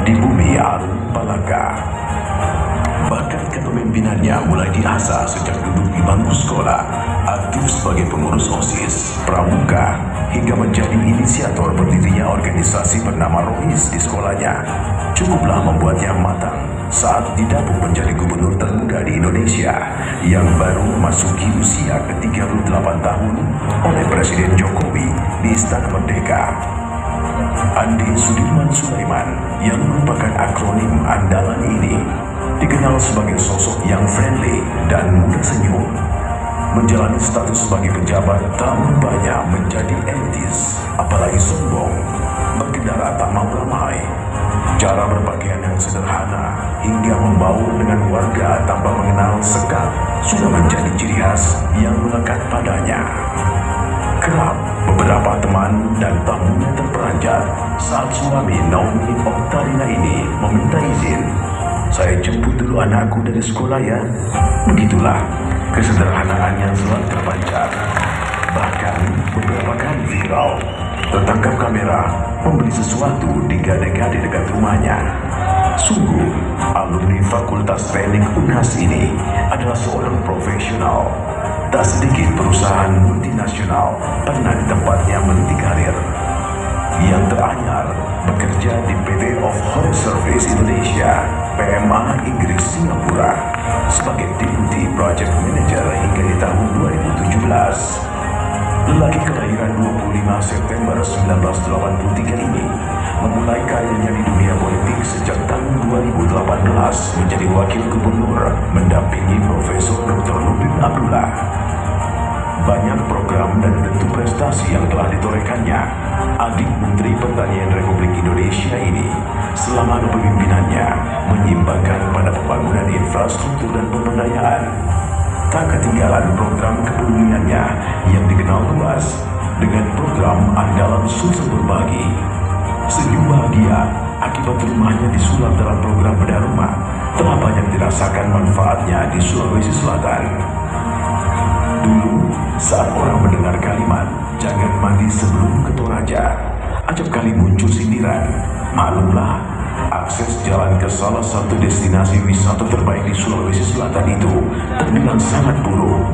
di bumi Alun Palaka. Bakat kepemimpinannya mulai diasah sejak duduk di bangku sekolah, aktif sebagai pengurus OSIS, pramuka, hingga menjadi inisiator berdirinya organisasi bernama Rohis di sekolahnya. Cukuplah membuatnya matang saat didapuk menjadi gubernur termuda di Indonesia yang baru memasuki usia ke-38 tahun oleh Presiden Jokowi di Istana Merdeka. Andi Sudirman Sulaiman yang merupakan akronim andalan ini dikenal sebagai sosok yang friendly dan mudah senyum. Menjalani status sebagai pejabat tak merubahnya menjadi elitis, apalagi sombong, berkendara tak mau ramai. Cara berpakaian yang sederhana hingga membaur dengan warga tanpa mengenal sekat sudah menjadi ciri khas yang melekat padanya. Kerap beberapa teman dan tamunya terperanjat saat suami Naomi Oktarina ini meminta izin. Saya jemput dulu anakku dari sekolah ya. Begitulah kesederhanaan yang selalu terpancar. Bahkan beberapa kali viral tertangkap kamera membeli sesuatu di gade-gade dekat rumahnya. Sungguh, alumni Fakultas Teknik UNHAS ini adalah seorang profesional. Tak sedikit perusahaan multinasional pernah di tempatnya meniti karir. Yang teranyar bekerja di PT of Home Service Indonesia, PMA Inggris Singapura, sebagai Deputy Project Manager hingga di tahun 2017. Lelaki kelahiran 25 September 1983 ini memulai karirnya di dunia politik sejak tahun 2018 menjadi wakil gubernur mendampingi Profesor Dr. Nurdin Abdullah. Banyak program dan tentu prestasi yang telah ditorehkannya adik Menteri Pertanian Republik Indonesia ini selama kepemimpinannya menyimbangkan pada pembangunan infrastruktur dan pemberdayaan. Tak ketinggalan program kepeduliannya yang dikenal luas dengan program andalan Sulsel Berbagi. Senyum bahagia akibat rumahnya disulap dalam program bedah rumah telah banyak dirasakan manfaatnya di Sulawesi Selatan. Dulu, saat orang mendengar kalimat "jangan mandi sebelum ke Toraja", acap kali muncul sindiran. Maklumlah, akses jalan ke salah satu destinasi wisata terbaik di Sulawesi Selatan itu terbilang sangat buruk.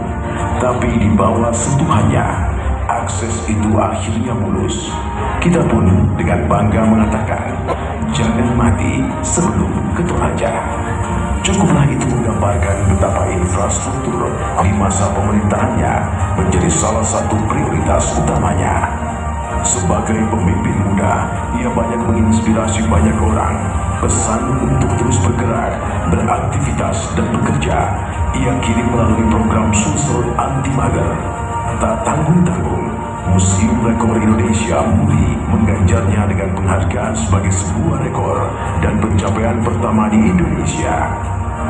Tapi di bawah sentuhannya, akses itu akhirnya mulus. Kita pun dengan bangga mengatakan, jangan mati sebelum ke Toraja. Cukuplah itu menggambarkan betapa infrastruktur di masa pemerintahannya menjadi salah satu prioritas utamanya. Sebagai pemimpin muda, ia banyak menginspirasi banyak orang. Pesan untuk terus bergerak, beraktivitas dan bekerja, ia kirim melalui program Sulsel Anti Mager. Tak tanggung-tanggung, Museum Rekor Indonesia MUI mengganjarnya dengan penghargaan sebagai sebuah rekor dan pencapaian pertama di Indonesia.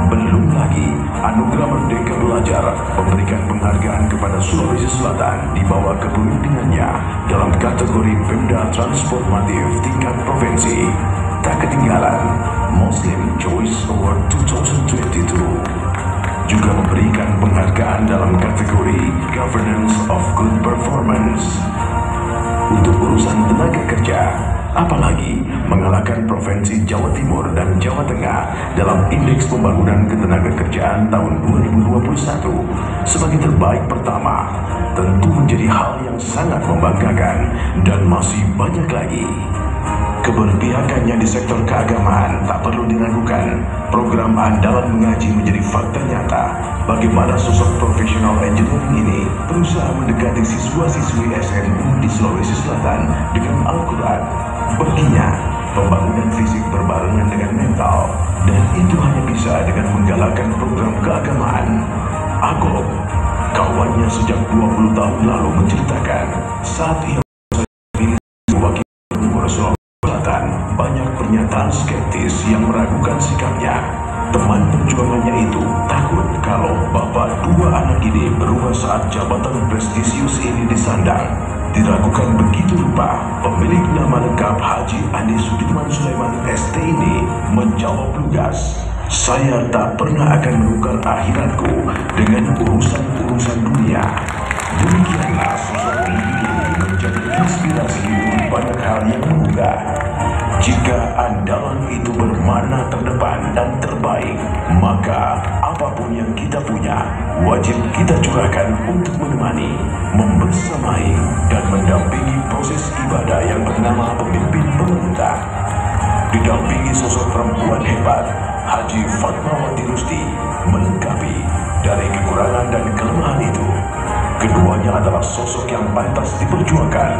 Belum lagi, Anugerah Merdeka Belajar memberikan penghargaan kepada Sulawesi Selatan di bawah kepemimpinannya dalam kategori Pemda Transformatif tingkat provinsi. Tak ketinggalan, Muslim Choice Award 2022 juga memberikan penghargaan dalam kategori Governance of Good Performance. Untuk urusan tenaga kerja, apalagi mengalahkan Provinsi Jawa Timur dan Jawa Tengah dalam Indeks Pembangunan Ketenagakerjaan tahun 2021 sebagai terbaik pertama, tentu menjadi hal yang sangat membanggakan dan masih banyak lagi. Keberpihakannya di sektor keagamaan tak perlu diragukan. Program andalan mengaji menjadi fakta nyata bagaimana sosok profesional engineering ini berusaha mendekati siswa-siswi SMU di Sulawesi Selatan dengan Al-Quran. Baginya, pembangunan fisik berbarengan dengan mental, dan itu hanya bisa dengan menggalakkan program keagamaan. Agop, kawannya sejak 20 tahun lalu menceritakan saat ia wakil gubernur Sulawesi Selatan, banyak pernyataan skeptis yang meragukan sikapnya. Teman perjuangannya itu takut kalau bapak dua anak ini berubah saat jabatan prestisius ini disandang. Diragukan begitu rupa, pemilik nama lengkap Haji Andi Sudirman Sulaiman ST ini menjawab lugas, "Saya tak pernah akan menukar akhiratku dengan urusan-urusan dunia." Demikianlah sosok ini menjadi inspirasi untuk banyak hal yang menggugah. Jika andalan itu mana terdepan dan terbaik. Maka apapun yang kita punya, wajib kita curahkan untuk menemani, membersamai, dan mendampingi proses ibadah yang bernama pemimpin pemerintah. Didampingi sosok perempuan hebat, Haji Fatmawati Rusti, melengkapi dari kekurangan dan kelemahan itu. Keduanya adalah sosok yang pantas diperjuangkan.